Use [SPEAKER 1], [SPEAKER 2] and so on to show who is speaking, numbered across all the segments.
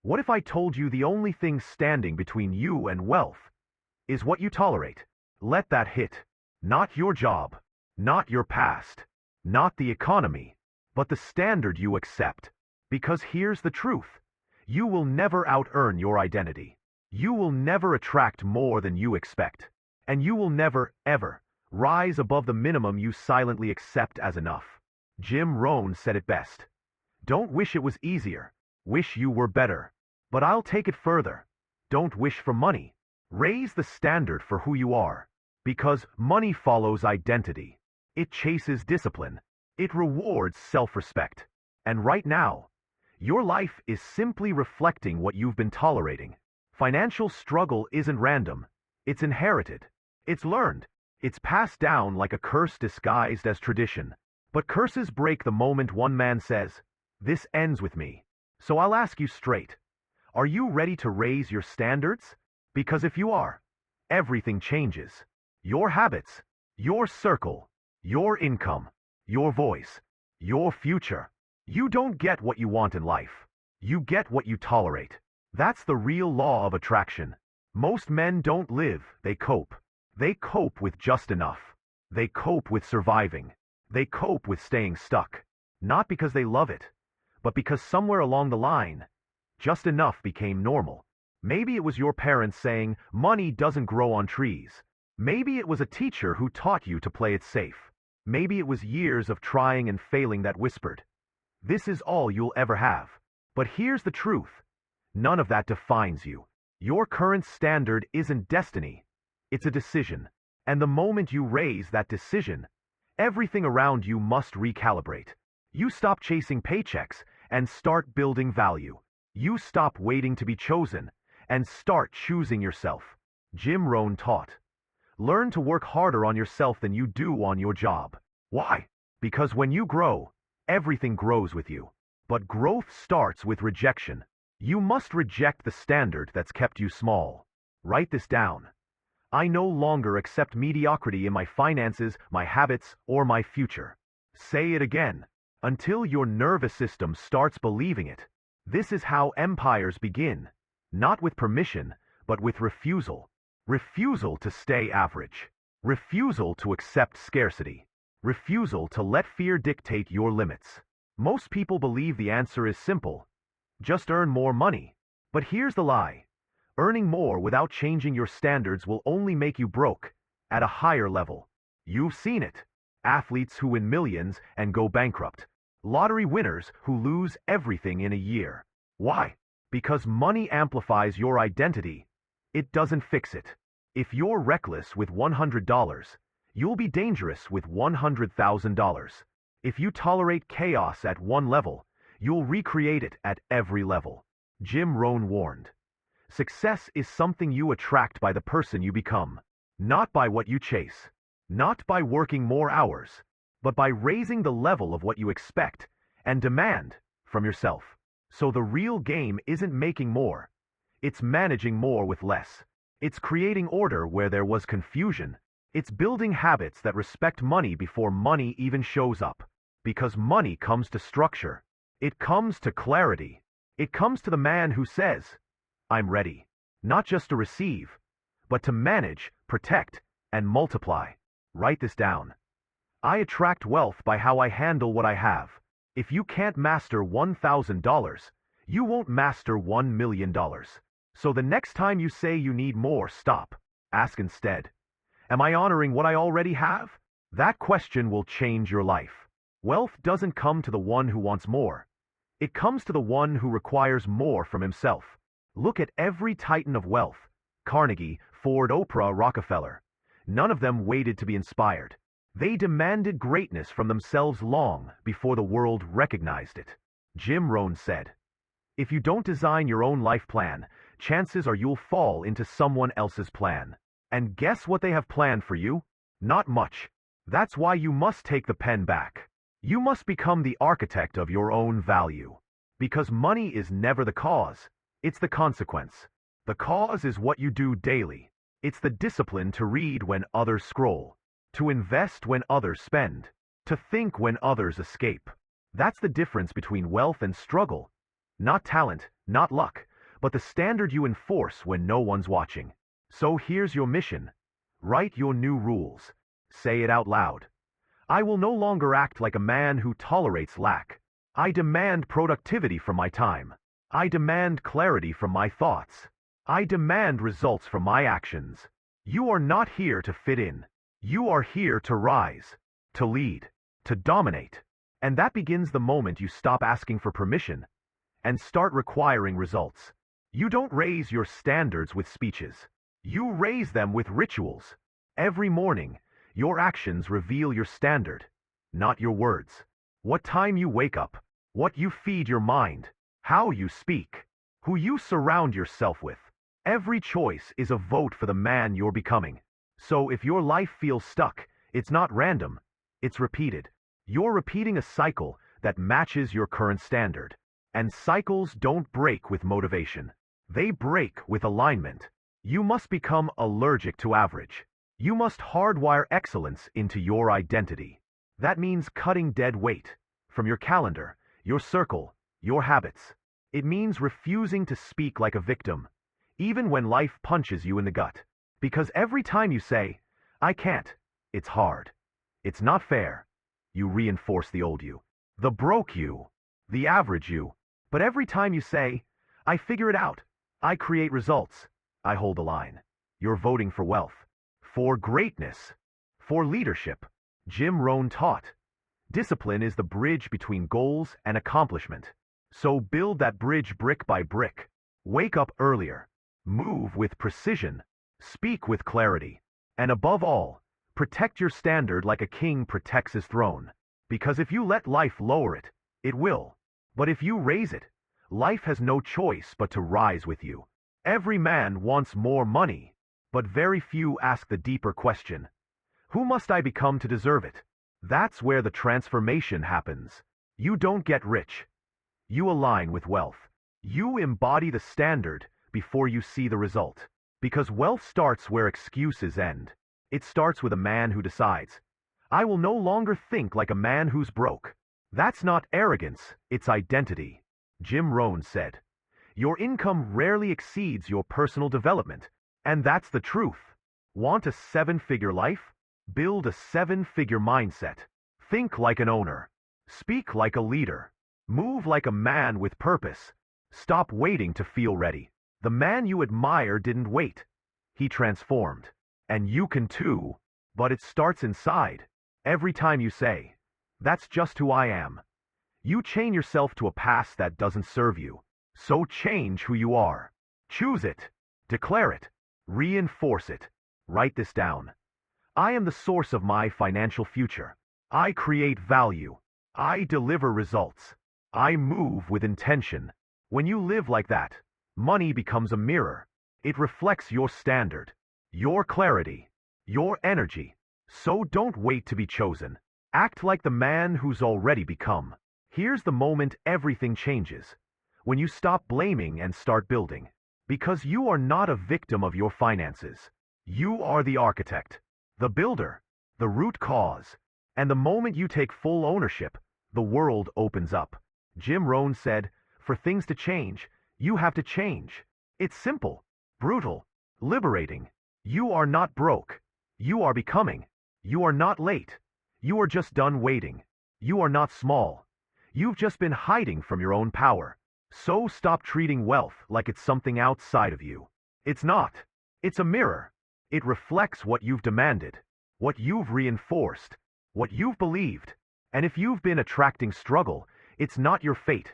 [SPEAKER 1] What if I told you the only thing standing between you and wealth is what you tolerate? Let that hit. Not your job, not your past, not the economy, but the standard you accept. Because here's the truth. You will never out-earn your identity. You will never attract more than you expect. And you will never, ever, rise above the minimum you silently accept as enough. Jim Rohn said it best. Don't wish it was easier. Wish you were better. But I'll take it further. Don't wish for money. Raise the standard for who you are. Because money follows identity. It chases discipline. It rewards self-respect. And right now, your life is simply reflecting what you've been tolerating. Financial struggle isn't random. It's inherited. It's learned. It's passed down like a curse disguised as tradition. But curses break the moment one man says, "This ends with me." So I'll ask you straight. Are you ready to raise your standards? Because if you are, everything changes. Your habits, your circle, your income, your voice, your future. You don't get what you want in life. You get what you tolerate. That's the real law of attraction. Most men don't live, they cope. They cope with just enough. They cope with surviving. They cope with staying stuck. Not because they love it, but because somewhere along the line, just enough became normal. Maybe it was your parents saying, money doesn't grow on trees. Maybe it was a teacher who taught you to play it safe. Maybe it was years of trying and failing that whispered, "This is all you'll ever have." But here's the truth. None of that defines you. Your current standard isn't destiny. It's a decision. And the moment you raise that decision, everything around you must recalibrate. You stop chasing paychecks and start building value. You stop waiting to be chosen and start choosing yourself. Jim Rohn taught. Learn to work harder on yourself than you do on your job. Why? Because when you grow, everything grows with you. But growth starts with rejection. You must reject the standard that's kept you small. Write this down. I no longer accept mediocrity in my finances, my habits, or my future. Say it again, until your nervous system starts believing it. This is how empires begin. Not with permission, but with refusal. Refusal to stay average. Refusal to accept scarcity. Refusal to let fear dictate your limits. Most people believe the answer is simple. Just earn more money. But here's the lie. Earning more without changing your standards will only make you broke at a higher level. You've seen it. Athletes who win millions and go bankrupt. Lottery winners who lose everything in a year. Why? Because money amplifies your identity. It doesn't fix it. If you're reckless with $100, you'll be dangerous with $100,000. If you tolerate chaos at one level, you'll recreate it at every level. Jim Rohn warned. Success is something you attract by the person you become, not by what you chase, not by working more hours, but by raising the level of what you expect and demand from yourself. So the real game isn't making more. It's managing more with less. It's creating order where there was confusion. It's building habits that respect money before money even shows up. Because money comes to structure. It comes to clarity. It comes to the man who says, I'm ready, not just to receive, but to manage, protect, and multiply. Write this down. I attract wealth by how I handle what I have. If you can't master $1,000, you won't master $1 million. So the next time you say you need more, stop. Ask instead, am I honoring what I already have? That question will change your life. Wealth doesn't come to the one who wants more. It comes to the one who requires more from himself. Look at every titan of wealth. Carnegie, Ford, Oprah, Rockefeller. None of them waited to be inspired. They demanded greatness from themselves long before the world recognized it. Jim Rohn said, if you don't design your own life plan, chances are you'll fall into someone else's plan. And guess what they have planned for you? Not much. That's why you must take the pen back. You must become the architect of your own value. Because money is never the cause. It's the consequence. The cause is what you do daily. It's the discipline to read when others scroll, to invest when others spend, to think when others escape. That's the difference between wealth and struggle. Not talent, not luck, but the standard you enforce when no one's watching. So here's your mission. Write your new rules. Say it out loud. I will no longer act like a man who tolerates lack. I demand productivity from my time. I demand clarity from my thoughts. I demand results from my actions. You are not here to fit in. You are here to rise, to lead, to dominate. And that begins the moment you stop asking for permission and start requiring results. You don't raise your standards with speeches. You raise them with rituals. Every morning, your actions reveal your standard, not your words. What time you wake up, what you feed your mind, how you speak, who you surround yourself with. Every choice is a vote for the man you're becoming. So if your life feels stuck, it's not random, it's repeated. You're repeating a cycle that matches your current standard. And cycles don't break with motivation. They break with alignment. You must become allergic to average. You must hardwire excellence into your identity. That means cutting dead weight from your calendar, your circle, your habits. It means refusing to speak like a victim, even when life punches you in the gut. Because every time you say, I can't, it's hard, it's not fair, you reinforce the old you, the broke you, the average you. But every time you say, I figure it out, I create results, I hold the line. You're voting for wealth, for greatness, for leadership. Rohn taught, discipline is the bridge between goals and accomplishment. So build that bridge brick by brick. Wake up earlier. Move with precision. Speak with clarity. And above all, protect your standard like a king protects his throne. Because if you let life lower it, it will. But if you raise it, life has no choice but to rise with you. Every man wants more money, but very few ask the deeper question. Who must I become to deserve it? That's where the transformation happens. You don't get rich. You align with wealth. You embody the standard before you see the result. Because wealth starts where excuses end. It starts with a man who decides, I will no longer think like a man who's broke. That's not arrogance, it's identity. Rohn said, your income rarely exceeds your personal development. And that's the truth. Want a 7-figure life? Build a 7-figure mindset. Think like an owner. Speak like a leader. Move like a man with purpose. Stop waiting to feel ready. The man you admire didn't wait. He transformed. And you can too. But it starts inside. Every time you say, that's just who I am, you chain yourself to a past that doesn't serve you. So change who you are. Choose it. Declare it. Reinforce it. Write this down. I am the source of my financial future. I create value. I deliver results. I move with intention. When you live like that, money becomes a mirror. It reflects your standard, your clarity, your energy. So don't wait to be chosen. Act like the man who's already become. Here's the moment everything changes. When you stop blaming and start building. Because you are not a victim of your finances. You are the architect, the builder, the root cause. And the moment you take full ownership, the world opens up. Rohn said, for things to change, you have to change. It's simple, brutal, liberating. You are not broke. You are becoming. You are not late. You are just done waiting. You are not small. You've just been hiding from your own power. So stop treating wealth like it's something outside of you. It's not. It's a mirror. It reflects what you've demanded, what you've reinforced, what you've believed. And if you've been attracting struggle, it's not your fate.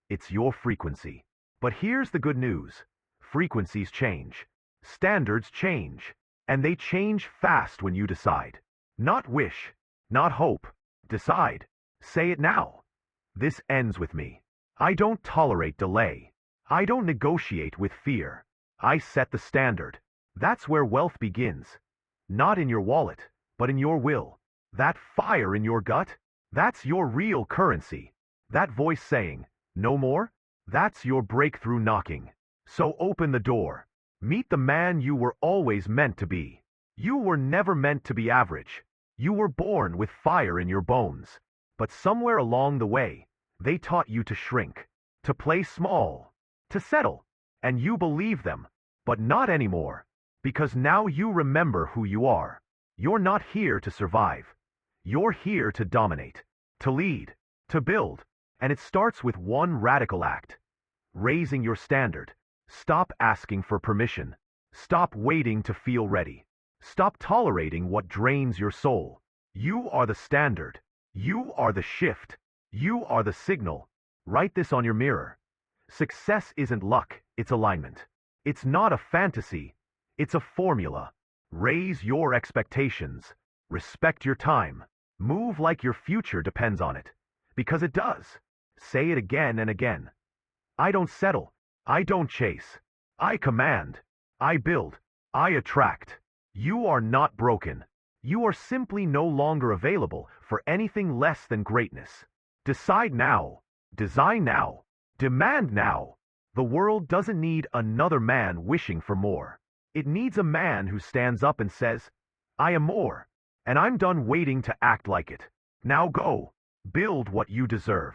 [SPEAKER 1] It's your frequency. But here's the good news. Frequencies change. Standards change. And they change fast when you decide. Not wish. Not hope. Decide. Say it now. This ends with me. I don't tolerate delay. I don't negotiate with fear. I set the standard. That's where wealth begins. Not in your wallet, but in your will. That fire in your gut, that's your real currency. That voice saying, no more, that's your breakthrough knocking. So open the door. Meet the man you were always meant to be. You were never meant to be average. You were born with fire in your bones. But somewhere along the way, they taught you to shrink, to play small, to settle. And you believe them, but not anymore, because now you remember who you are. You're not here to survive. You're here to dominate, to lead, to build. And it starts with one radical act: raising your standard. Stop asking for permission. Stop waiting to feel ready. Stop tolerating what drains your soul. You are the standard. You are the shift. You are the signal. Write this on your mirror. Success isn't luck, it's alignment. It's not a fantasy, it's a formula. Raise your expectations. Respect your time. Move like your future depends on it. Because it does. Say it again and again. I don't settle. I don't chase. I command. I build. I attract. You are not broken. You are simply no longer available for anything less than greatness. Decide now. Design now. Demand now. The world doesn't need another man wishing for more. It needs a man who stands up and says, I am more, and I'm done waiting to act like it. Now go. Build what you deserve.